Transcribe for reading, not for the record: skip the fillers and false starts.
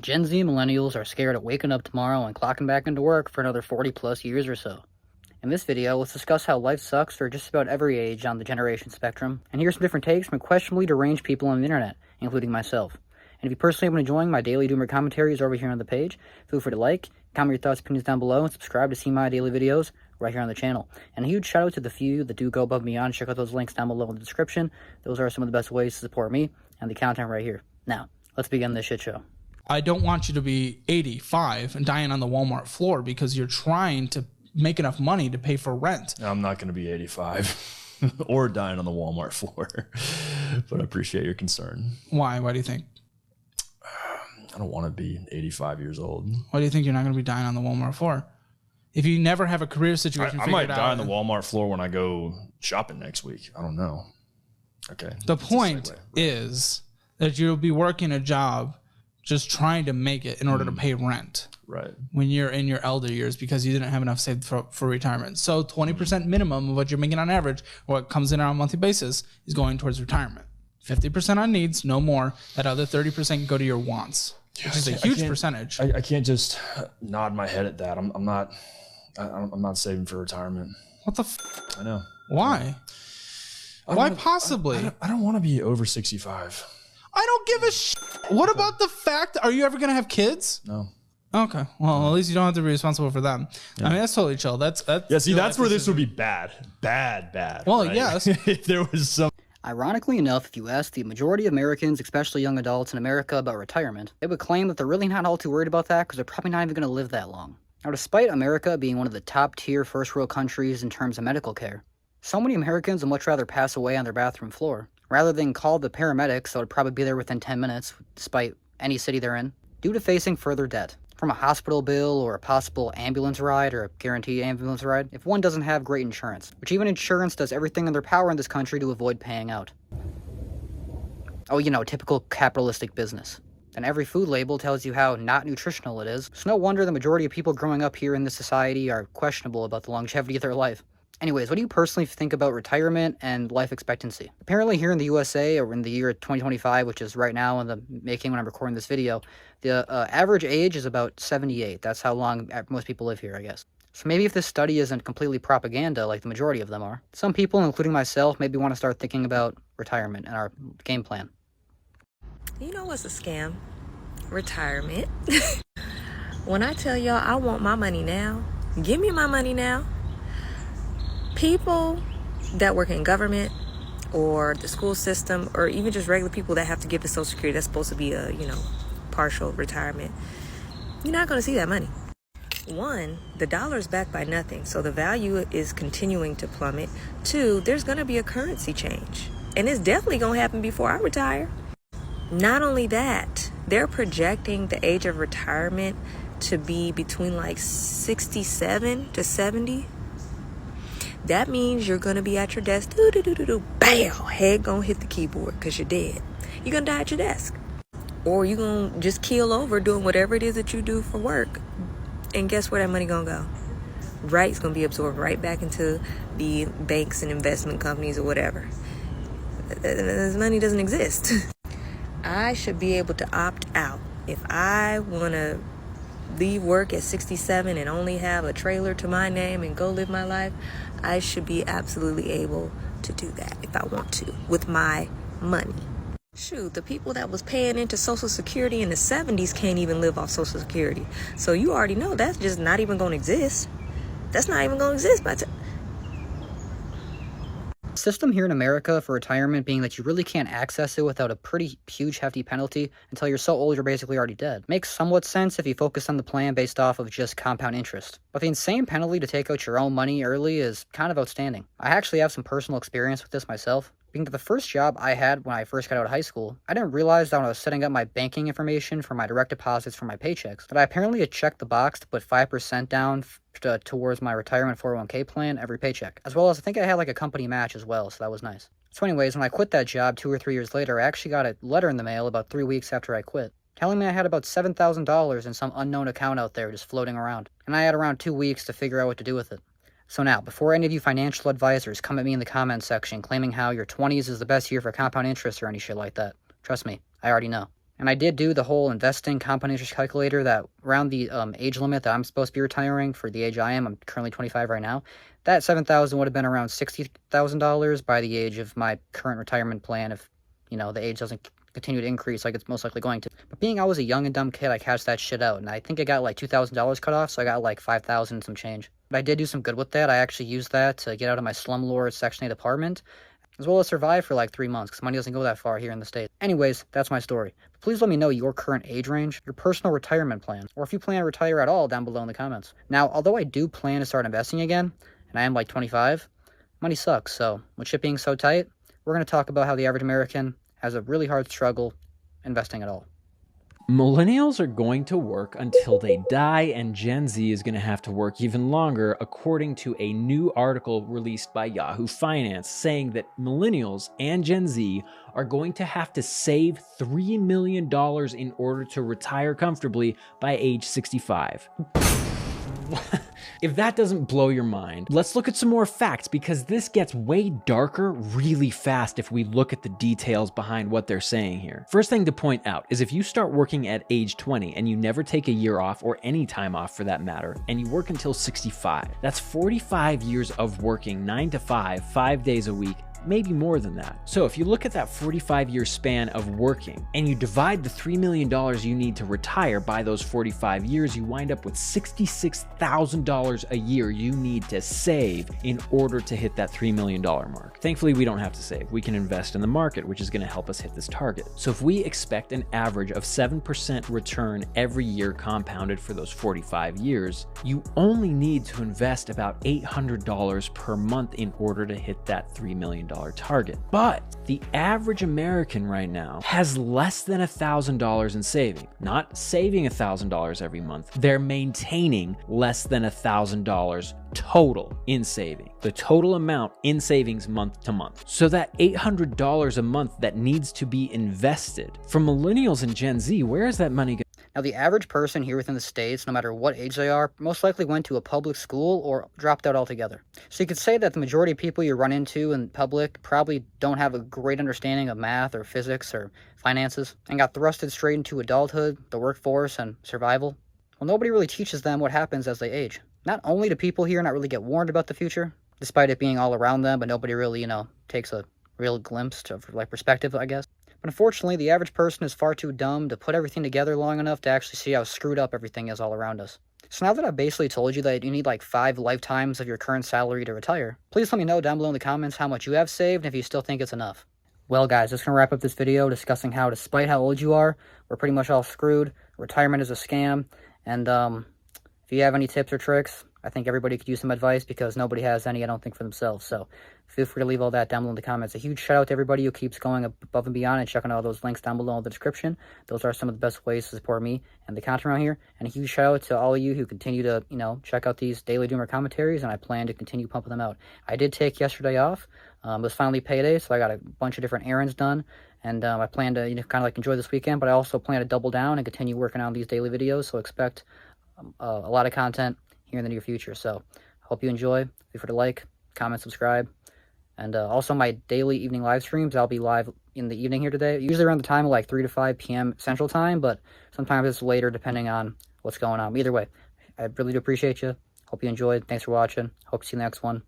Gen Z millennials are scared of waking up tomorrow and clocking back into work for another 40 plus years or so. In this video, let's discuss how life sucks for just about every age on the generation spectrum, and hear some different takes from questionably deranged people on the internet, including myself. And if you personally have been enjoying my daily doomer commentaries over here on the page, feel free to like, comment your thoughts and opinions down below, and subscribe to see my daily videos right here on the channel. And a huge shout out to the few that do go above and beyond. Check out those links down below in the description. Those are some of the best ways to support me and the content right here. Now, let's begin this shit show. I don't want you to be 85 and dying on the Walmart floor because you're trying to make enough money to pay for rent. I'm not going to be 85 or dying on the Walmart floor, but I appreciate your concern. Why? Why do you think? I don't want to be 85 years old. Why do you think you're not going to be dying on the Walmart floor? If you never have a career situation I figured might out, die on the Walmart floor when I go shopping next week. I don't know. Okay. The point is that you'll be working a job just trying to make it in order to pay rent. Right. When you're in your elder years because you didn't have enough saved for retirement. So 20% minimum of what you're making on average, or what comes in on a monthly basis, is going towards retirement. 50% on needs, no more. That other 30% can go to your wants, which is a huge percentage. I can't just nod my head at that. I'm not saving for retirement. What the I know. Why? Why possibly? I don't want to be over 65. I don't give a shit. What about the fact, are you ever going to have kids? No. Okay. Well, at least you don't have to be responsible for them. Yeah. I mean, that's totally chill. That's yeah, see, that's where this would be bad. Bad. Well, right? yes. If there was some... Ironically enough, if you ask the majority of Americans, especially young adults in America, about retirement, they would claim that they're really not all too worried about that because they're probably not even going to live that long. Now, despite America being one of the top-tier first-world countries in terms of medical care, so many Americans would much rather pass away on their bathroom floor, rather than call the paramedics that would probably be there within 10 minutes, despite any city they're in, due to facing further debt. From a hospital bill or a possible ambulance ride or a guaranteed ambulance ride, if one doesn't have great insurance, which even insurance does everything in their power in this country to avoid paying out. Oh, you know, typical capitalistic business. And every food label tells you how not nutritional it is, so no wonder the majority of people growing up here in this society are questionable about the longevity of their life. Anyways, what do you personally think about retirement and life expectancy? Apparently here in the USA, or in the year 2025, which is right now in the making when I'm recording this video, the average age is about 78. That's how long most people live here, I guess. So maybe if this study isn't completely propaganda like the majority of them are, some people, including myself, maybe want to start thinking about retirement and our game plan. You know what's a scam? Retirement. When I tell y'all I want my money now, give me my money now. People that work in government or the school system, or even just regular people that have to give the Social Security, that's supposed to be a, partial retirement, you're not going to see that money. One, the dollar is backed by nothing, so the value is continuing to plummet. Two, there's going to be a currency change, and it's definitely going to happen before I retire. Not only that, they're projecting the age of retirement to be between like 67 to 70. That means you're going to be at your desk, bam, head going to hit the keyboard because you're dead. You're going to die at your desk. Or you're going to just keel over doing whatever it is that you do for work. And guess where that money going to go? Right, it's going to be absorbed right back into the banks and investment companies or whatever. This money doesn't exist. I should be able to opt out. If I want to leave work at 67 and only have a trailer to my name and go live my life, I should be absolutely able to do that if I want to with my money. Shoot, the people that was paying into Social Security in the 70s can't even live off Social Security. So you already know that's just not even going to exist. That's not even going to exist by the time. System here in America for retirement being that you really can't access it without a pretty huge hefty penalty until you're so old you're basically already dead. Makes somewhat sense if you focus on the plan based off of just compound interest. But the insane penalty to take out your own money early is kind of outstanding. I actually have some personal experience with this myself. Being that the first job I had when I first got out of high school, I didn't realize that when I was setting up my banking information for my direct deposits for my paychecks, that I apparently had checked the box to put 5% down towards my retirement 401k plan every paycheck. As well as I think I had like a company match as well, so that was nice. So anyways, when I quit that job 2 or 3 years later, I actually got a letter in the mail about 3 weeks after I quit, telling me I had about $7,000 in some unknown account out there just floating around. And I had around 2 weeks to figure out what to do with it. So now, before any of you financial advisors come at me in the comments section claiming how your 20s is the best year for compound interest or any shit like that, trust me, I already know. And I did do the whole investing compound interest calculator that around the age limit that I'm supposed to be retiring for the age I am. I'm currently 25 right now. That $7,000 would have been around $60,000 by the age of my current retirement plan if, the age doesn't continue to increase like it's most likely going to. But being I was a young and dumb kid, I cashed that shit out, and I think I got like $2,000 cut off, so I got like $5,000 and some change. But I did do some good with that. I actually used that to get out of my slumlord Section 8 apartment, as well as survive for like 3 months, because money doesn't go that far here in the States. Anyways, that's my story. Please let me know your current age range, your personal retirement plan, or if you plan to retire at all down below in the comments. Now, although I do plan to start investing again, and I am like 25, money sucks, so with shit being so tight, we're going to talk about how the average American has a really hard struggle investing at all. Millennials are going to work until they die, and Gen Z is going to have to work even longer, according to a new article released by Yahoo Finance, saying that millennials and Gen Z are going to have to save $3 million in order to retire comfortably by age 65. If that doesn't blow your mind, let's look at some more facts, because this gets way darker really fast if we look at the details behind what they're saying here. First thing to point out is if you start working at age 20 and you never take a year off, or any time off for that matter, and you work until 65, that's 45 years of working 9 to 5, 5 days a week, maybe more than that. So if you look at that 45-year span of working and you divide the $3 million you need to retire by those 45 years, you wind up with $66,000 a year you need to save in order to hit that $3 million mark. Thankfully, we don't have to save. We can invest in the market, which is going to help us hit this target. So if we expect an average of 7% return every year compounded for those 45 years, you only need to invest about $800 per month in order to hit that $3 million target. But the average American right now has less than $1,000 in saving. Not saving $1,000 every month. They're maintaining less than $1,000 total in saving. The total amount in savings month to month. So that $800 a month that needs to be invested. For millennials and Gen Z, where is that money going? Now, the average person here within the States, no matter what age they are, most likely went to a public school or dropped out altogether. So you could say that the majority of people you run into in public probably don't have a great understanding of math or physics or finances, and got thrusted straight into adulthood, the workforce, and survival. Well, nobody really teaches them what happens as they age. Not only do people here not really get warned about the future, despite it being all around them, but nobody really, takes a real glimpse of perspective, I guess. But unfortunately, the average person is far too dumb to put everything together long enough to actually see how screwed up everything is all around us. So now that I've basically told you that you need like 5 lifetimes of your current salary to retire, please let me know down below in the comments how much you have saved and if you still think it's enough. Well guys, that's going to wrap up this video discussing how, despite how old you are, we're pretty much all screwed. Retirement is a scam. And if you have any tips or tricks, I think everybody could use some advice, because nobody has any, I don't think, for themselves. So feel free to leave all that down below in the comments. A huge shout out to everybody who keeps going above and beyond and checking all those links down below in the description. Those are some of the best ways to support me and the content around here. And a huge shout out to all of you who continue to, check out these daily doomer commentaries, and I plan to continue pumping them out. I did take yesterday off. It was finally payday, so I got a bunch of different errands done. And I plan to, kind of like enjoy this weekend, but I also plan to double down and continue working on these daily videos. So expect a lot of content here in the near future. So hope you enjoy. Feel free to like, comment, subscribe. And also my daily evening live streams. I'll be live in the evening here today, usually around the time of like 3 to 5 p.m. Central Time, but sometimes it's later depending on what's going on. Either way, I really do appreciate you. Hope you enjoyed. Thanks for watching. Hope to see you in the next one.